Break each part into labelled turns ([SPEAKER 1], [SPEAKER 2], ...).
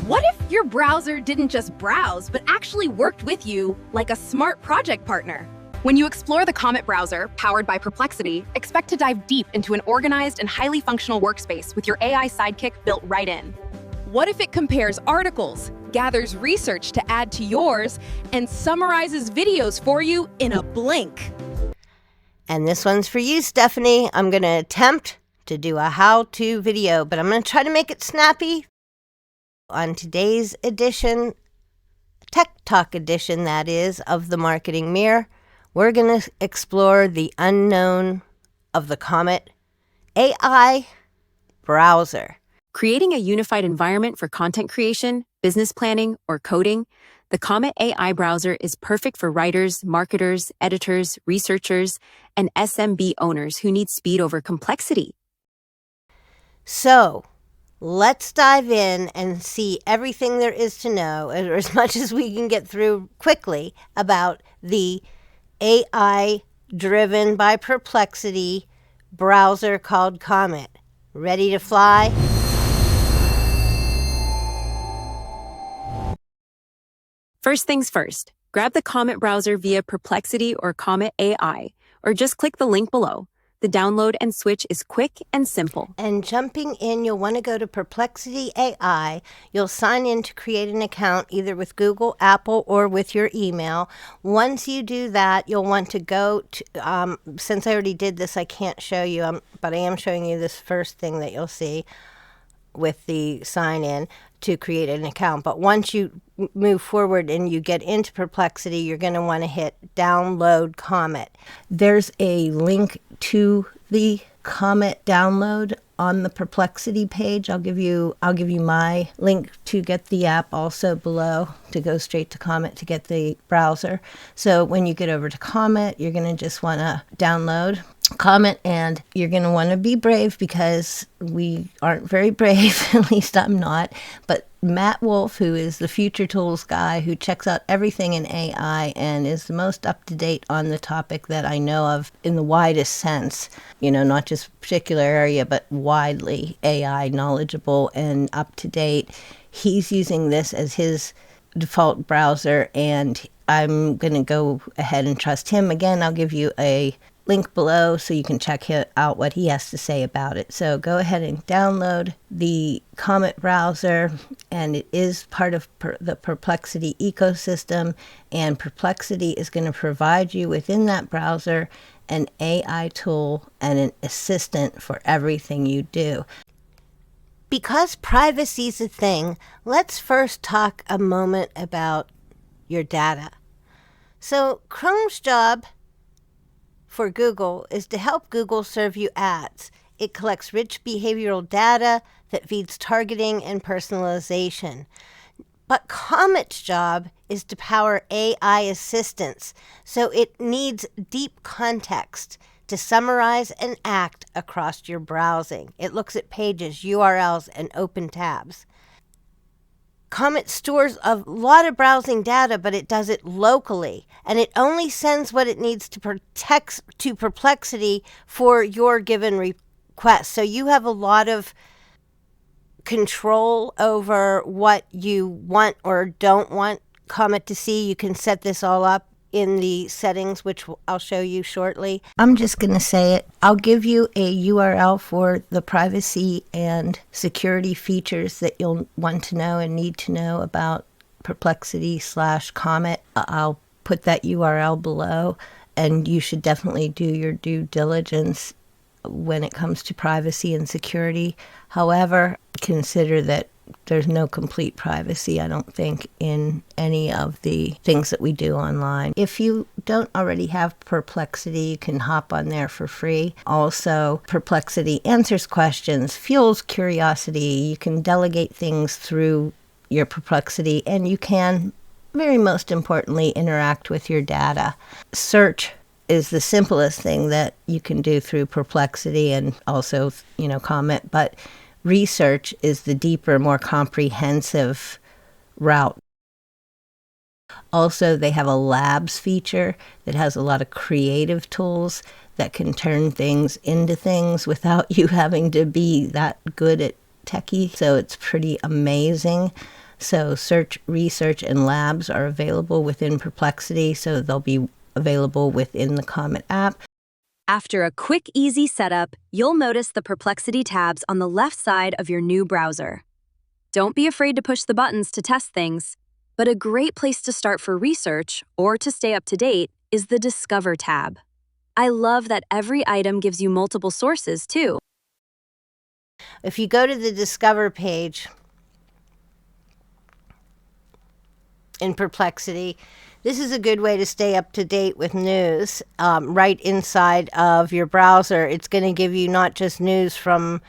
[SPEAKER 1] What if your browser didn't just browse, but actually worked with you like a smart project partner? When you explore the Comet browser, powered by Perplexity, expect to dive deep into an organized and highly functional workspace with your AI sidekick built right in. What if it compares articles, gathers research to add to yours, and summarizes videos for you in a blink?
[SPEAKER 2] And this one's for you, Stephanie. I'm going to attempt to do a how-to video, but I'm going to try to make it snappy. On today's edition, TechTalk edition, that is, of the Marketing Mirror, we're going to explore the unknown of the Comet AI browser.
[SPEAKER 3] Creating a unified environment for content creation, business planning, or coding, the Comet AI browser is perfect for writers, marketers, editors, researchers, and SMB owners who need speed over complexity.
[SPEAKER 2] So, let's dive in and see everything there is to know, or as much as we can get through quickly, about the AI driven by Perplexity browser called Comet. Ready to fly?
[SPEAKER 3] First things first, grab the Comet browser via Perplexity or Comet AI, or just click the link below. The download and switch is quick and simple.
[SPEAKER 2] And jumping in, you'll want to go to Perplexity AI. You'll sign in to create an account either with Google, Apple, or with your email. Once you do that, you'll want to go to, since I already did this, I can't show you, but I am showing you this first thing that you'll see with the sign in to create an account. But once you move forward and you get into Perplexity, you're going to want to hit download Comet. There's a link to the Comet download on the Perplexity page. I'll give you my link to get the app also below, to go straight to Comet to get the browser. So when you get over to Comet, you're going to just want to download Comet, and you're going to want to be brave because we aren't very brave, at least I'm not. But Matt Wolf, who is the Future Tools guy who checks out everything in AI and is the most up-to-date on the topic that I know of in the widest sense, not just a particular area, but widely AI knowledgeable and up-to-date. He's using this as his default browser, and I'm going to go ahead and trust him. Again, I'll give you a link below so you can check out what he has to say about it. So go ahead and download the Comet browser, and it is part of the Perplexity ecosystem, and Perplexity is going to provide you within that browser an AI tool and an assistant for everything you do. Because privacy is a thing, let's first talk a moment about your data. So Chrome's job for Google is to help Google serve you ads. It collects rich behavioral data that feeds targeting and personalization. But Comet's job is to power AI assistance, so it needs deep context to summarize and act across your browsing. It looks at pages, URLs, and open tabs. Comet stores a lot of browsing data, but it does it locally, and it only sends what it needs to Perplexity for your given request. So you have a lot of control over what you want or don't want Comet to see. You can set this all up in the settings, which I'll show you shortly. I'm just going to say it. I'll give you a URL for the privacy and security features that you'll want to know and need to know about Perplexity/Comet. I'll put that URL below, and you should definitely do your due diligence when it comes to privacy and security. However, consider that there's no complete privacy, I don't think, in any of the things that we do online. If you don't already have Perplexity, you can hop on there for free. Also, Perplexity answers questions, fuels curiosity. You can delegate things through your Perplexity, and you can, very most importantly, interact with your data. Search is the simplest thing that you can do through Perplexity and also, Comet, but research is the deeper, more comprehensive route. Also, they have a labs feature that has a lot of creative tools that can turn things into things without you having to be that good at techie. So it's pretty amazing. So search, research, and labs are available within Perplexity, so they'll be available within the Comet app.
[SPEAKER 3] After a quick, easy setup, you'll notice the Perplexity tabs on the left side of your new browser. Don't be afraid to push the buttons to test things, but a great place to start for research or to stay up to date is the Discover tab. I love that every item gives you multiple sources, too.
[SPEAKER 2] If you go to the Discover page in Perplexity, this is a good way to stay up to date with news right inside of your browser. It's going to give you not just news from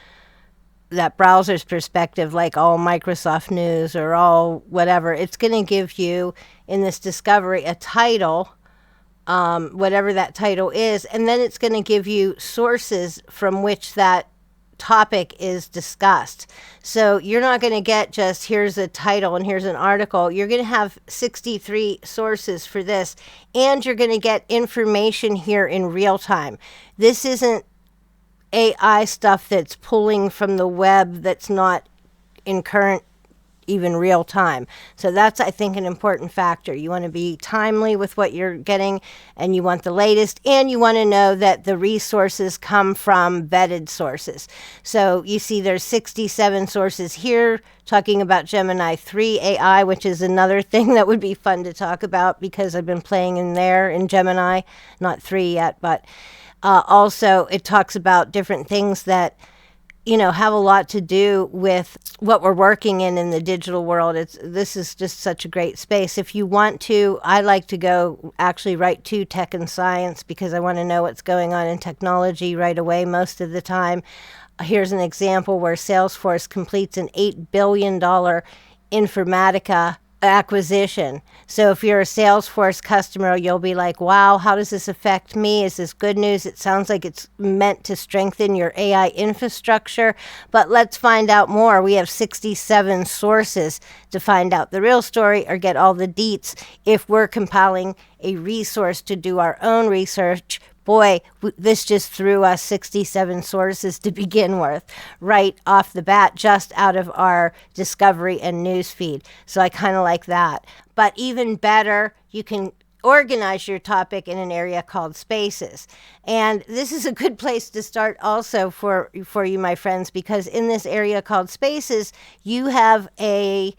[SPEAKER 2] that browser's perspective, like all Microsoft news or all whatever. It's going to give you, in this discovery, a title, whatever that title is, and then it's going to give you sources from which that topic is discussed. So you're not going to get just here's a title and here's an article. You're going to have 63 sources for this, and you're going to get information here in real time. This isn't AI stuff that's pulling from the web that's not in current, even real time. So that's, I think, an important factor. You want to be timely with what you're getting, and you want the latest, and you want to know that the resources come from vetted sources. So you see there's 67 sources here talking about Gemini 3 AI, which is another thing that would be fun to talk about because I've been playing in there in Gemini, not 3 yet, but also it talks about different things that have a lot to do with what we're working in the digital world. This is just such a great space. If you want to, I like to go actually right to tech and science because I want to know what's going on in technology right away most of the time. Here's an example where Salesforce completes an $8 billion Informatica acquisition. So if you're a Salesforce customer, you'll be like, wow, how does this affect me? Is this good news? It sounds like it's meant to strengthen your AI infrastructure, but let's find out more. We have 67 sources to find out the real story or get all the deets. If we're compiling a resource to do our own research, boy, this just threw us 67 sources to begin with right off the bat, just out of our discovery and news feed. So I kind of like that. But even better, you can organize your topic in an area called spaces. And this is a good place to start also for you, my friends, because in this area called spaces, you have a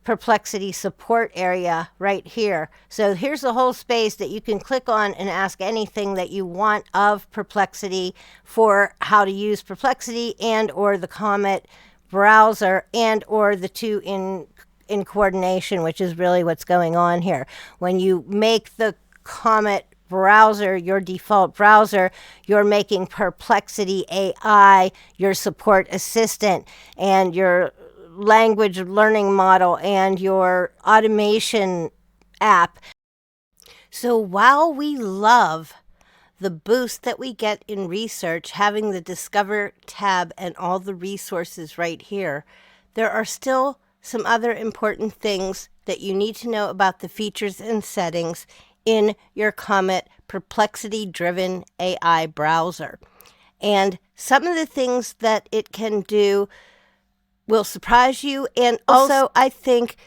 [SPEAKER 2] Perplexity support area right here. So here's the whole space that you can click on and ask anything that you want of Perplexity for how to use Perplexity and or the Comet browser and or the two in coordination, which is really what's going on here. When you make the Comet browser your default browser, you're making Perplexity AI your support assistant and your language learning model and your automation app. So while we love the boost that we get in research, having the Discover tab and all the resources right here, there are still some other important things that you need to know about the features and settings in your Comet Perplexity-driven AI browser. And some of the things that it can do will surprise you. And also, I think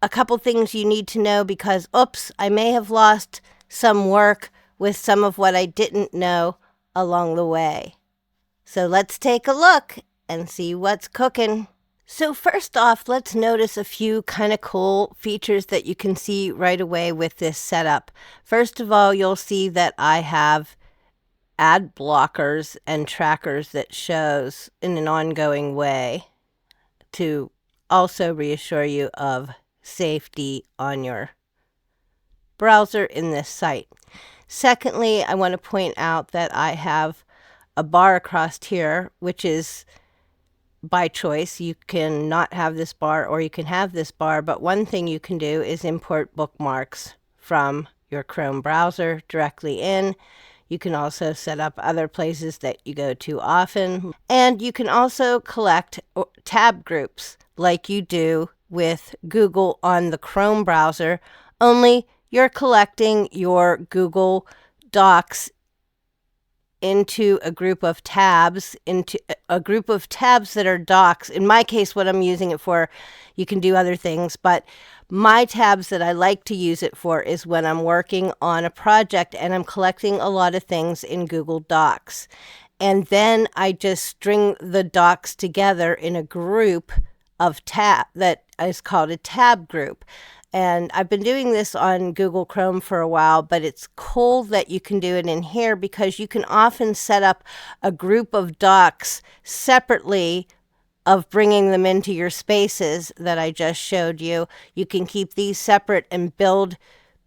[SPEAKER 2] a couple things you need to know because, oops, I may have lost some work with some of what I didn't know along the way. So let's take a look and see what's cooking. So first off, let's notice a few kind of cool features that you can see right away with this setup. First of all, you'll see that I have ad blockers and trackers that shows in an ongoing way to also reassure you of safety on your browser in this site. Secondly, I want to point out that I have a bar across here, which is by choice. You can not have this bar or you can have this bar, but one thing you can do is import bookmarks from your Chrome browser directly in. You can also set up other places that you go to often. And you can also collect tab groups like you do with Google on the Chrome browser, only you're collecting your Google Docs into a group of tabs, that are docs. In my case, what I'm using it for, you can do other things, but my tabs that I like to use it for is when I'm working on a project and I'm collecting a lot of things in Google Docs. And then I just string the docs together in a group of tab that is called a tab group. And I've been doing this on Google Chrome for a while, but it's cool that you can do it in here because you can often set up a group of docs separately of bringing them into your spaces that I just showed you. You can keep these separate and build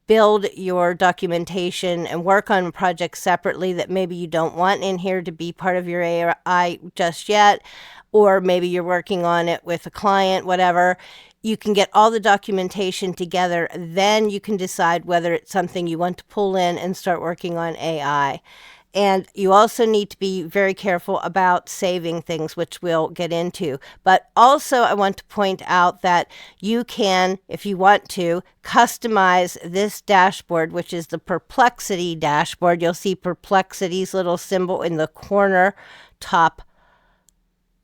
[SPEAKER 2] your documentation and work on projects separately that maybe you don't want in here to be part of your AI just yet, or maybe you're working on it with a client, whatever. You can get all the documentation together. Then you can decide whether it's something you want to pull in and start working on AI. And you also need to be very careful about saving things, which we'll get into. But also, I want to point out that you can, if you want to, customize this dashboard, which is the Perplexity dashboard. You'll see Perplexity's little symbol in the corner top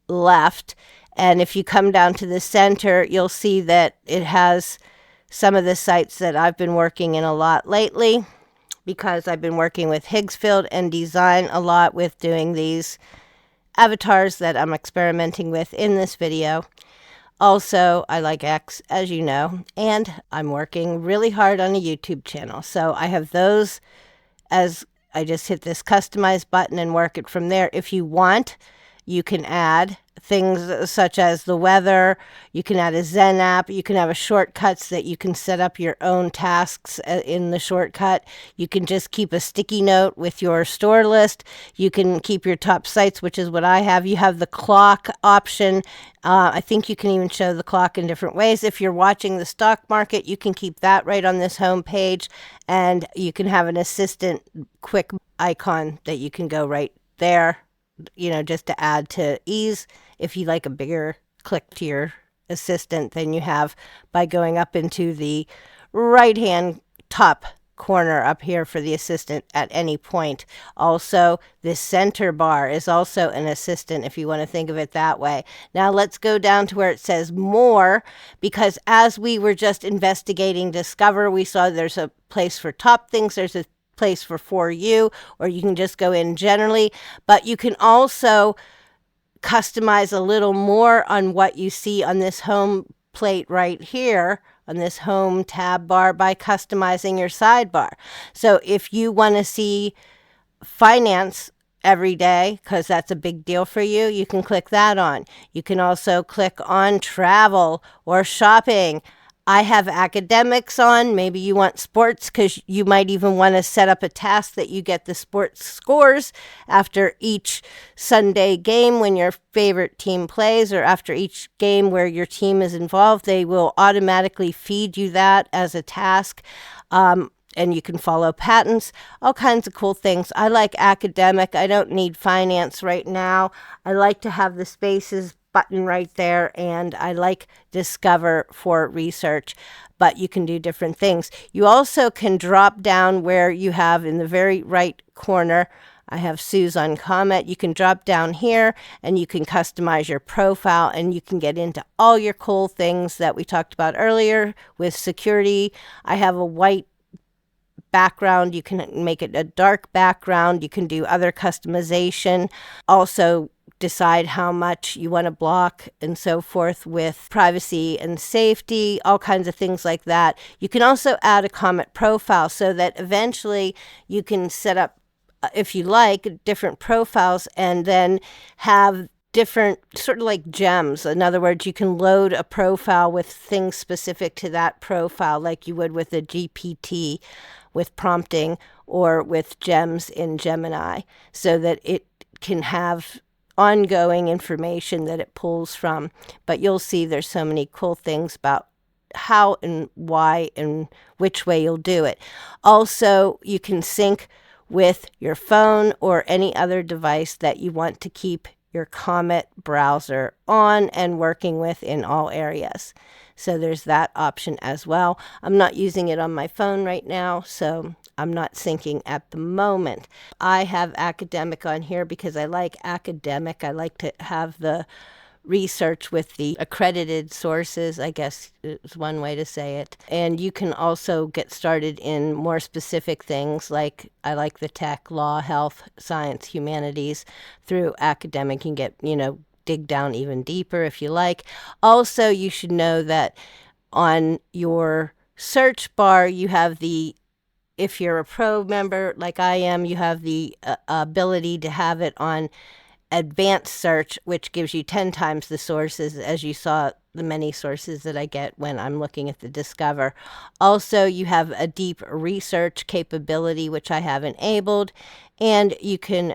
[SPEAKER 2] left. And if you come down to the center, you'll see that it has some of the sites that I've been working in a lot lately, because I've been working with Higgsfield and Design a lot with doing these avatars that I'm experimenting with in this video. Also, I like X, as you know, and I'm working really hard on a YouTube channel. So I have those as I just hit this customize button and work it from there. If you want, you can add things such as the weather. You can add a Zen app. You can have a shortcuts that you can set up your own tasks in the shortcut. You can just keep a sticky note with your store list. You can keep your top sites, which is what I have. You have the clock option. I think you can even show the clock in different ways. If you're watching the stock market, you can keep that right on this home page, and you can have an assistant quick icon that you can go right there, just to add to ease. If you like a bigger click to your assistant than you have by going up into the right-hand top corner up here for the assistant at any point. Also, this center bar is also an assistant if you want to think of it that way. Now let's go down to where it says more, because as we were just investigating Discover, we saw there's a place for top things, there's a place for you, or you can just go in generally, but you can also customize a little more on what you see on this home plate right here, on this home tab bar, by customizing your sidebar. So if you want to see finance every day, because that's a big deal for you, you can click that on. You can also click on travel or shopping. I have academics on. Maybe you want sports, because you might even want to set up a task that you get the sports scores after each Sunday game when your favorite team plays, or after each game where your team is involved. They will automatically feed you that as a task. And you can follow patents, all kinds of cool things. I like academic. I don't need finance right now. I like to have the spaces button right there, and I like Discover for research, but you can do different things. You also can drop down where you have in the very right corner, I have Sue's on Comet. You can drop down here and you can customize your profile, and you can get into all your cool things that we talked about earlier with security. I have a white background. You can make it a dark background. You can do other customization. Also, decide how much you want to block and so forth with privacy and safety, all kinds of things like that. You can also add a Comet profile so that eventually you can set up, if you like, different profiles and then have different sort of like gems. In other words, you can load a profile with things specific to that profile, like you would with a GPT with prompting or with gems in Gemini, so that it can have ongoing information that it pulls from. But you'll see there's so many cool things about how and why and which way you'll do it. Also, you can sync with your phone or any other device that you want to keep your Comet browser on and working with in all areas. So there's that option as well. I'm not using it on my phone right now, so I'm not syncing at the moment. I have academic on here because I like academic. I like to have the research with the accredited sources, I guess is one way to say it. And you can also get started in more specific things like I like the tech, law, health, science, humanities through academic. You can get, dig down even deeper if you like. Also, you should know that on your search bar, you have if you're a pro member like I am, you have the ability to have it on advanced search, which gives you 10 times the sources, as you saw the many sources that I get when I'm looking at the Discover. Also, you have a deep research capability, which I have enabled, and you can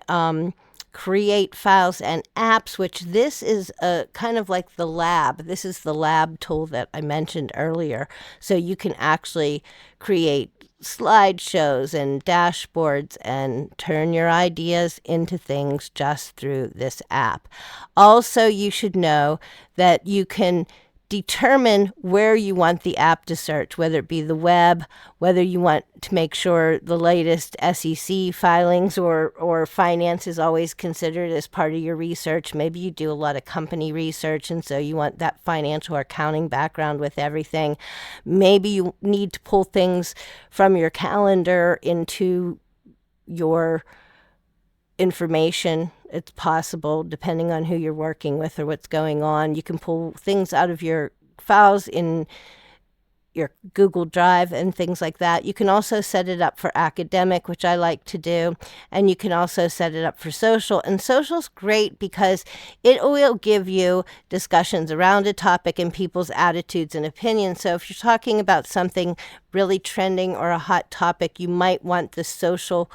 [SPEAKER 2] create files and apps, which this is kind of like the lab. This is the lab tool that I mentioned earlier. So you can actually create slideshows and dashboards and turn your ideas into things just through this app. Also, you should know that you can determine where you want the app to search, whether it be the web, whether you want to make sure the latest SEC filings or finance is always considered as part of your research. Maybe you do a lot of company research, and so you want that financial or accounting background with everything. Maybe you need to pull things from your calendar into your information. It's possible, depending on who you're working with or what's going on. You can pull things out of your files in your Google Drive and things like that. You can also set it up for academic, which I like to do, and you can also set it up for social. And social's great because it will give you discussions around a topic and people's attitudes and opinions. So if you're talking about something really trending or a hot topic, you might want the social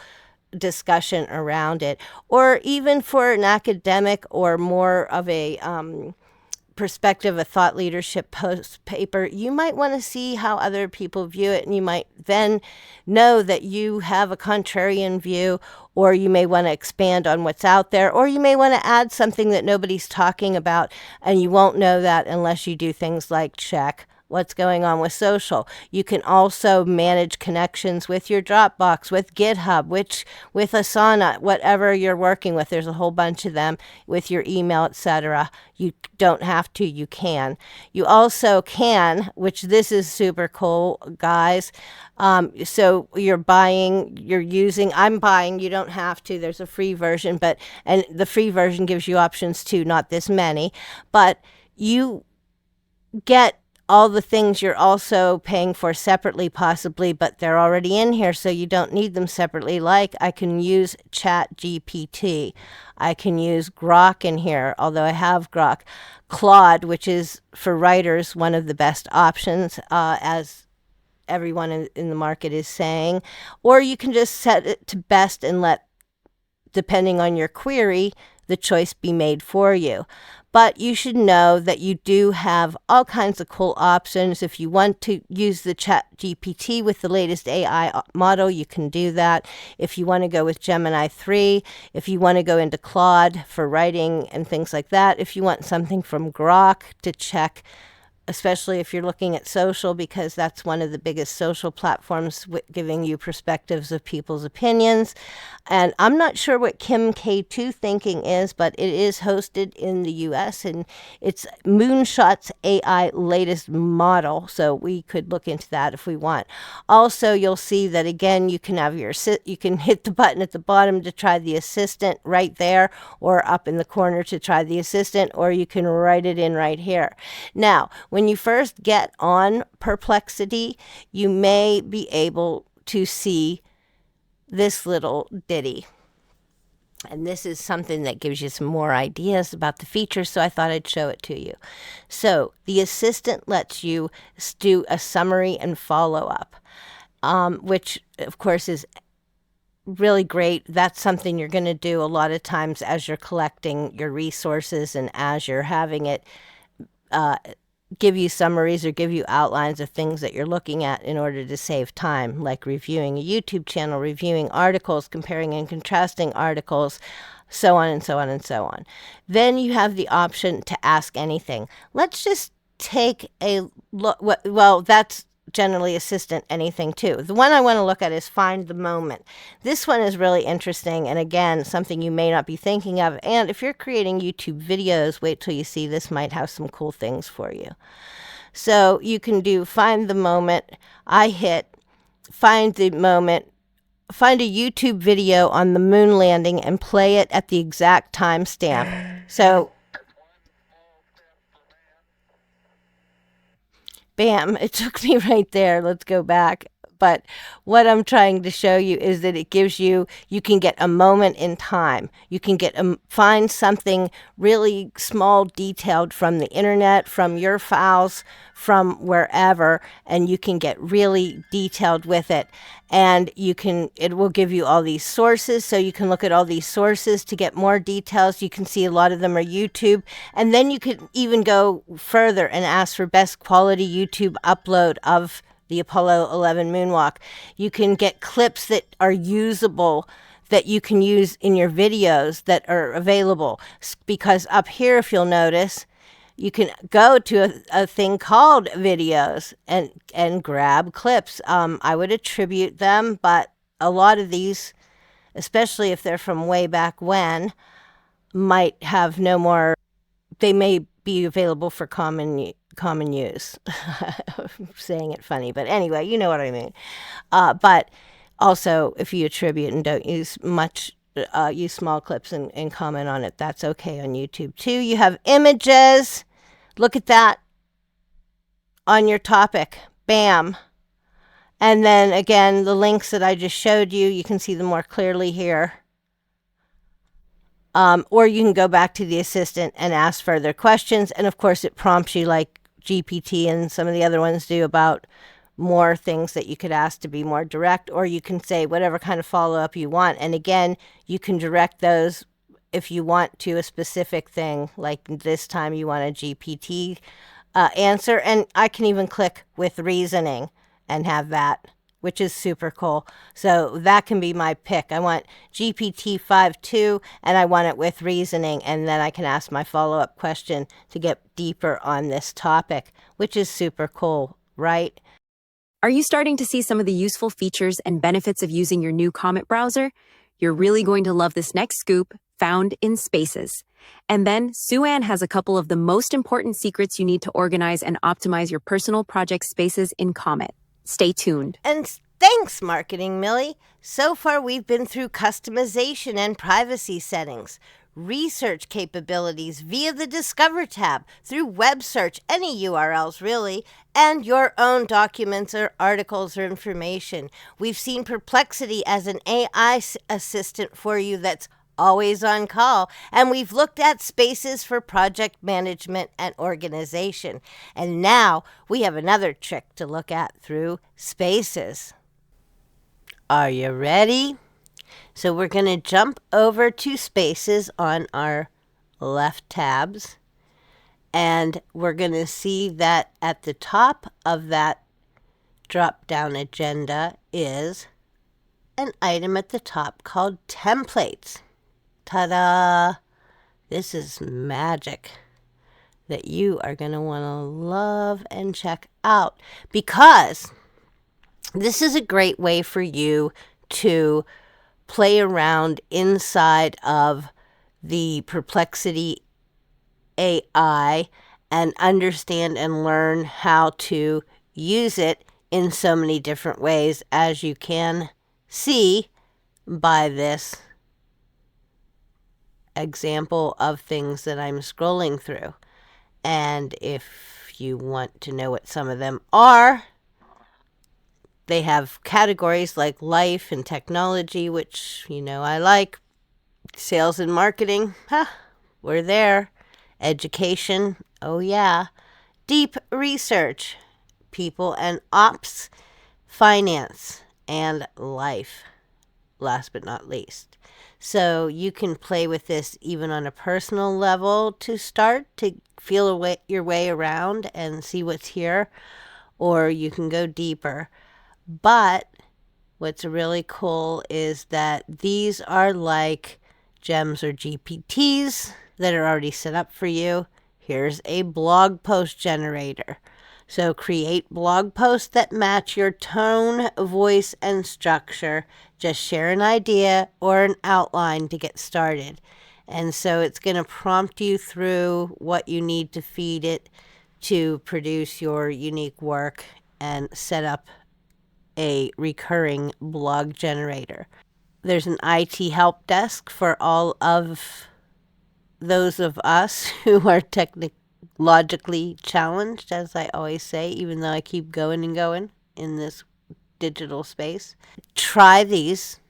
[SPEAKER 2] discussion around it. Or even for an academic or more of a perspective, a thought leadership post paper, you might want to see how other people view it, and you might then know that you have a contrarian view, or you may want to expand on what's out there, or you may want to add something that nobody's talking about, and you won't know that unless you do things like check what's going on with social. You can also manage connections with your Dropbox, with GitHub, with Asana, whatever you're working with. There's a whole bunch of them, with your email, etc. You don't have to, you can. You also can, which this is super cool, guys. So I'm buying, you don't have to. There's a free version, and the free version gives you options too, not this many, but you get all the things you're also paying for separately, possibly, but they're already in here, so you don't need them separately. Like, I can use ChatGPT. I can use Grok in here, although I have Grok. Claude, which is, for writers, one of the best options, as everyone in the market is saying. Or you can just set it to best and let, depending on your query, the choice be made for you. But you should know that you do have all kinds of cool options. If you want to use the ChatGPT with the latest AI model, you can do that. If you want to go with Gemini 3, if you want to go into Claude for writing and things like that, if you want something from Grok to check, especially if you're looking at social, because that's one of the biggest social platforms giving you perspectives of people's opinions. And I'm not sure what Kim K2 thinking is, but it is hosted in the US, and it's Moonshot's AI latest model. So we could look into that if we want. Also, you'll see that again, you can have you can hit the button at the bottom to try the assistant right there, or up in the corner to try the assistant, or you can write it in right here. Now, when you first get on Perplexity, you may be able to see this little ditty. And this is something that gives you some more ideas about the features, so I thought I'd show it to you. So the assistant lets you do a summary and follow-up, which, of course, is really great. That's something you're going to do a lot of times as you're collecting your resources and as you're having it give you summaries or give you outlines of things that you're looking at in order to save time, like reviewing a YouTube channel, reviewing articles, comparing and contrasting articles, so on and so on and so on. Then you have the option to ask anything. Let's just take a look. Well, that's generally assistant anything too. The one I want to look at is find the moment. This one is really interesting, and again, something you may not be thinking of. And if you're creating YouTube videos, wait till you see this, might have some cool things for you. So you can do find the moment. I hit find the moment, find a YouTube video on the moon landing and play it at the exact timestamp. So bam, it took me right there. Let's go back. But what I'm trying to show you is that it gives you, you can get a moment in time. You can get find something really small, detailed from the internet, from your files, from wherever, and you can get really detailed with it. And it will give you all these sources, so you can look at all these sources to get more details. You can see a lot of them are YouTube. And then you could even go further and ask for best quality YouTube upload of the Apollo 11 moonwalk. You can get clips that are usable, that you can use in your videos that are available. Because up here, if you'll notice, you can go to a thing called videos and grab clips. I would attribute them, but a lot of these, especially if they're from way back when, might have no more, they may be available for common use. I'm saying it funny, but anyway, you know what I mean. But also, if you attribute and don't use much, use small clips and comment on it, that's okay on YouTube too. You have images. Look at that on your topic. Bam. And then again, the links that I just showed you, you can see them more clearly here. Or you can go back to the assistant and ask further questions. And of course, it prompts you like GPT and some of the other ones do about more things that you could ask to be more direct, or you can say whatever kind of follow-up you want. And again, you can direct those if you want to a specific thing, like this time you want a GPT answer. And I can even click with reasoning and have that, which is super cool. So that can be my pick. I want GPT 5.2 and I want it with reasoning, and then I can ask my follow-up question to get deeper on this topic, which is super cool, right?
[SPEAKER 3] Are you starting to see some of the useful features and benefits of using your new Comet browser? You're really going to love this next scoop, found in Spaces. And then Sue Ann has a couple of the most important secrets you need to organize and optimize your personal project spaces in Comet. Stay tuned.
[SPEAKER 2] And thanks, Marketing Millie. So far, we've been through customization and privacy settings, research capabilities via the Discover tab, through web search, any URLs really, and your own documents or articles or information. We've seen Perplexity as an AI assistant for you that's always on call, and we've looked at Spaces for project management and organization. And now we have another trick to look at through Spaces. Are you ready? So we're going to jump over to Spaces on our left tabs, and we're going to see that at the top of that drop-down agenda is an item at the top called Templates. Ta-da! This is magic that you are going to want to love and check out, because this is a great way for you to play around inside of the Perplexity AI and understand and learn how to use it in so many different ways, as you can see by this example of things that I'm scrolling through. And if you want to know what some of them are, they have categories like life and technology, which, you know, I like. Sales and marketing, we're there. Education, oh yeah. Deep research, people and ops, finance, and life, last but not least. So you can play with this even on a personal level to start to feel your way around and see what's here, or you can go deeper. But what's really cool is that these are like gems or GPTs that are already set up for you. Here's a blog post generator. So create blog posts that match your tone, voice, and structure. Just share an idea or an outline to get started. And so it's going to prompt you through what you need to feed it to produce your unique work and set up a recurring blog generator. There's an IT help desk for all of those of us who are technologically challenged, as I always say, even though I keep going and going in this digital space. Try these,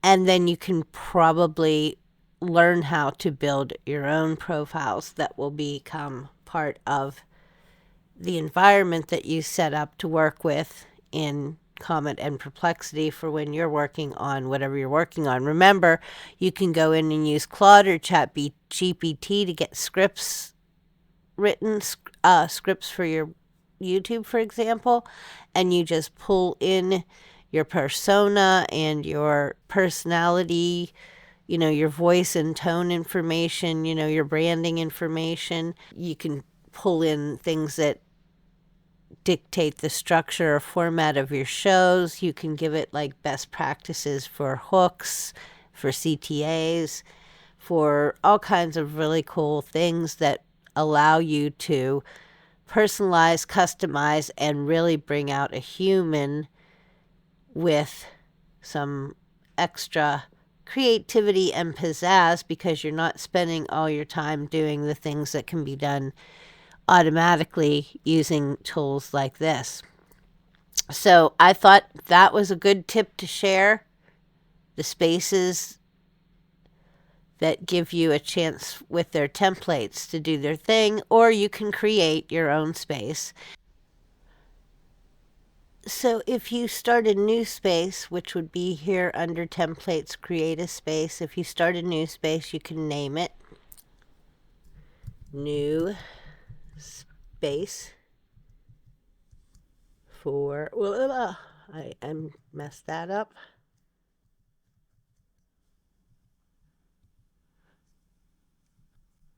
[SPEAKER 2] and then you can probably learn how to build your own profiles that will become part of the environment that you set up to work with in Comet and Perplexity for when you're working on whatever you're working on. Remember, you can go in and use Claude or GPT to get scripts written, scripts for your YouTube, for example, and you just pull in your persona and your personality, your voice and tone information, your branding information. You can pull in things that dictate the structure or format of your shows. You can give it like best practices for hooks, for CTAs, for all kinds of really cool things that allow you to personalize, customize, and really bring out a human with some extra creativity and pizzazz, because you're not spending all your time doing the things that can be done automatically using tools like this. So I thought that was a good tip to share. The spaces that give you a chance with their templates to do their thing, or you can create your own space. So if you start a new space, which would be here under templates, create a space. If you start a new space, you can name it new space for, I messed that up.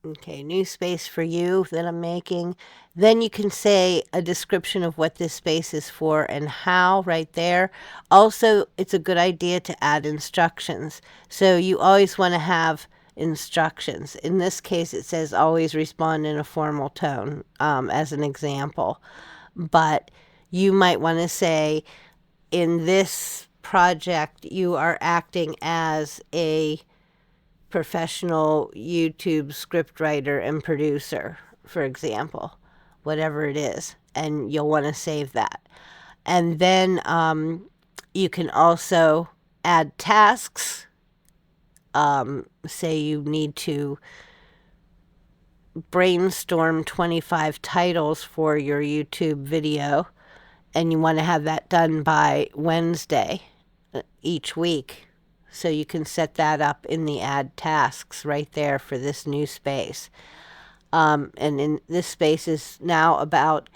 [SPEAKER 2] Okay, new space for you that I'm making. Then you can say a description of what this space is for and how right there. Also, it's a good idea to add instructions. So you always want to have instructions. In this case, it says always respond in a formal tone, as an example. But you might want to say, in this project, you are acting as a professional YouTube script writer and producer, for example, whatever it is, and you'll want to save that. And then you can also add tasks. Say you need to brainstorm 25 titles for your YouTube video, and you want to have that done by Wednesday each week. So you can set that up in the add tasks right there for this new space. And in this space is now about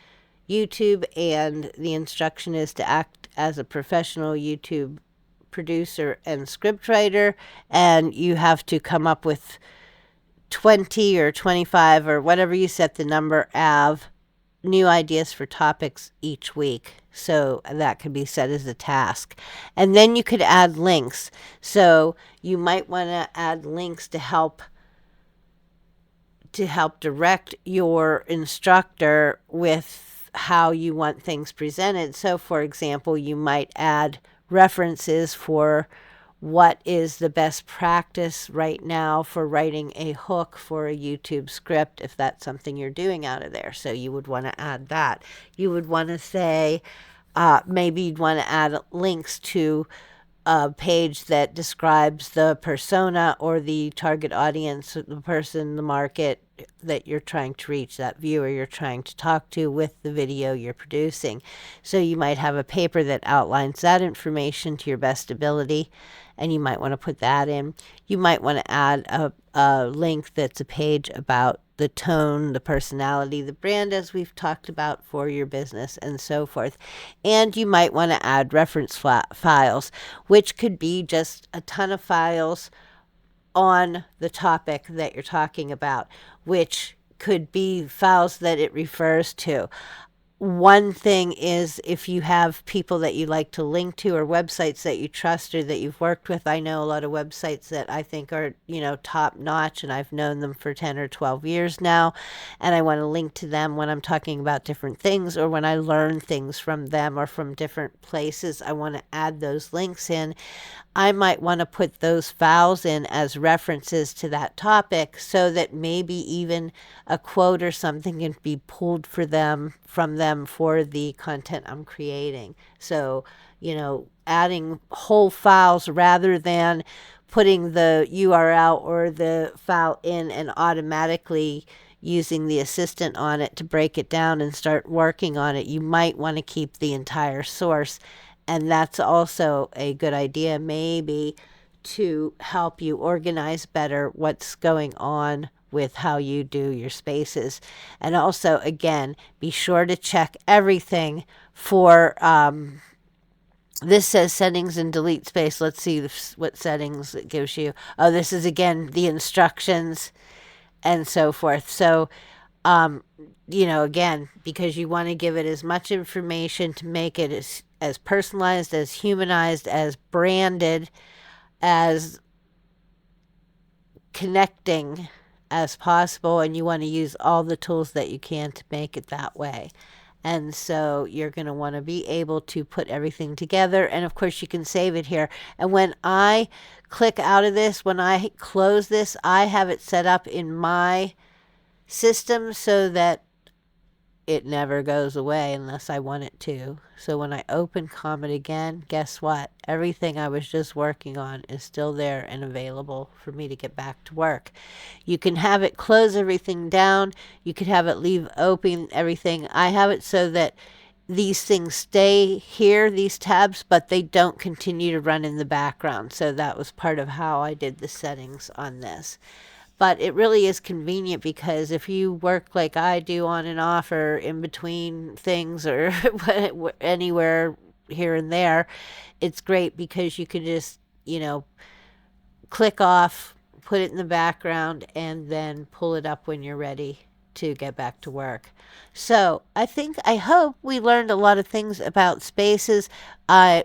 [SPEAKER 2] YouTube, and the instruction is to act as a professional YouTube producer and scriptwriter, and you have to come up with 20 or 25 or whatever you set the number of new ideas for topics each week. So that could be set as a task. And then you could add links. So you might want to add links to help direct your instructor with how you want things presented. So for example, you might add references for what is the best practice right now for writing a hook for a YouTube script, if that's something you're doing out of there. So you would want to add that. You would want to say, maybe you'd want to add links to a page that describes the persona or the target audience, the person, the market that you're trying to reach, that viewer you're trying to talk to with the video you're producing. So you might have a paper that outlines that information to your best ability, and you might want to put that in. You might want to add a link that's a page about the tone, the personality, the brand, as we've talked about, for your business and so forth. And you might want to add reference files, which could be just a ton of files on the topic that you're talking about, which could be files that it refers to. One thing is if you have people that you like to link to or websites that you trust or that you've worked with. I know a lot of websites that I think are, top notch, and I've known them for 10 or 12 years now. And I want to link to them when I'm talking about different things or when I learn things from them or from different places. I want to add those links in. I might want to put those files in as references to that topic so that maybe even a quote or something can be pulled from them for the content I'm creating. So, adding whole files rather than putting the URL or the file in and automatically using the assistant on it to break it down and start working on it. You might want to keep the entire source. And that's also a good idea, maybe, to help you organize better what's going on with how you do your spaces. And also, again, be sure to check everything for, this says settings and delete space. Let's see what settings it gives you. Oh, this is, again, the instructions and so forth. So, again, because you want to give it as much information to make it as personalized, as humanized, as branded, as connecting as possible. And you want to use all the tools that you can to make it that way. And so you're going to want to be able to put everything together. And of course, you can save it here. And when I click out of this, when I close this, I have it set up in my system so that it never goes away unless I want it to. So when I open Comet again, guess what? Everything I was just working on is still there and available for me to get back to work. You can have it close everything down. You could have it leave open everything. I have it so that these things stay here, these tabs, but they don't continue to run in the background. So that was part of how I did the settings on this. But it really is convenient because if you work like I do on and off or in between things or anywhere here and there, it's great because you can just, click off, put it in the background, and then pull it up when you're ready to get back to work. So I hope we learned a lot of things about spaces.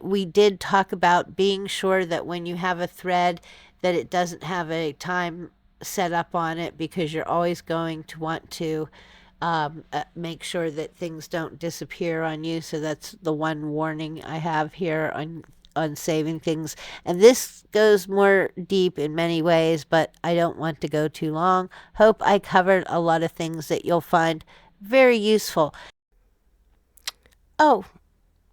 [SPEAKER 2] We did talk about being sure that when you have a thread that it doesn't have a time set up on it, because you're always going to want to make sure that things don't disappear on you. So that's the one warning I have here on saving things. And this goes more deep in many ways, but I don't want to go too long. Hope I covered a lot of things that you'll find very useful. Oh,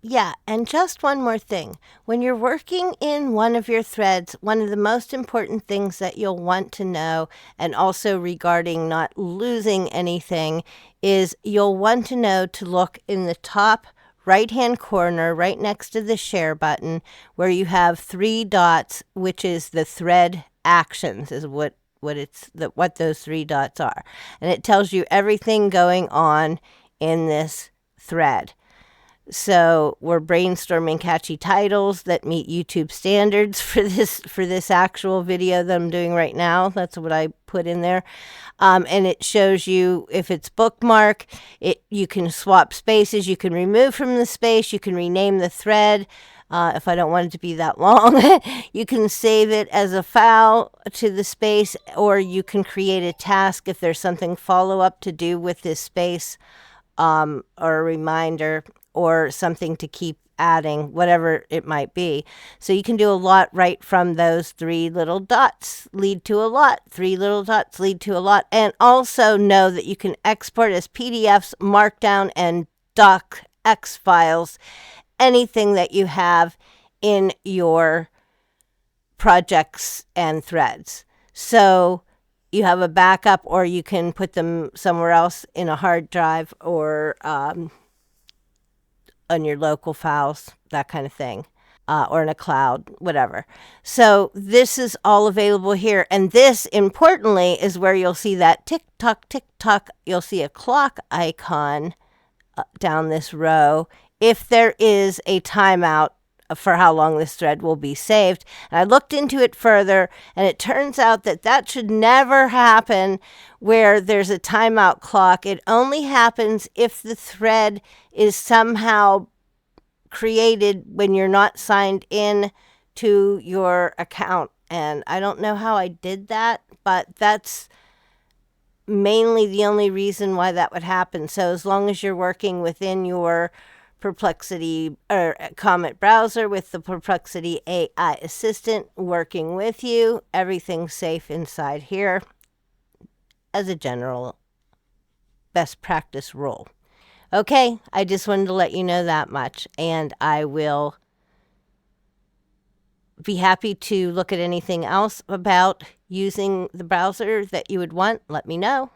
[SPEAKER 2] yeah, and just one more thing. When you're working in one of your threads, one of the most important things that you'll want to know, and also regarding not losing anything, is you'll want to know to look in the top right-hand corner, right next to the share button, where you have 3 dots, which is the thread actions, is what those 3 dots are. And it tells you everything going on in this thread. So we're brainstorming catchy titles that meet YouTube standards for this actual video that I'm doing right now. That's what I put in there. And it shows you if it's bookmark, you can swap spaces, you can remove from the space, you can rename the thread. If I don't want it to be that long, you can save it as a file to the space, or you can create a task if there's something follow-up to do with this space, or a reminder, or something to keep adding, whatever it might be. So you can do a lot right from those 3 little dots lead to a lot. 3 little dots lead to a lot. And also know that you can export as PDFs, Markdown, and docx files, anything that you have in your projects and threads. So you have a backup, or you can put them somewhere else in a hard drive, or on your local files, that kind of thing, or in a cloud, whatever. So this is all available here. And this, importantly, is where you'll see that tick-tock. You'll see a clock icon down this row if there is a timeout for how long this thread will be saved. And I looked into it further, and it turns out that that should never happen where there's a timeout clock. It only happens if the thread is somehow created when you're not signed in to your account. And I don't know how I did that, but that's mainly the only reason why that would happen. So as long as you're working within your Perplexity or Comet browser with the Perplexity AI assistant working with you, everything's safe inside here as a general best practice rule. Okay, I just wanted to let you know that much, and I will be happy to look at anything else about using the browser that you would want. Let me know.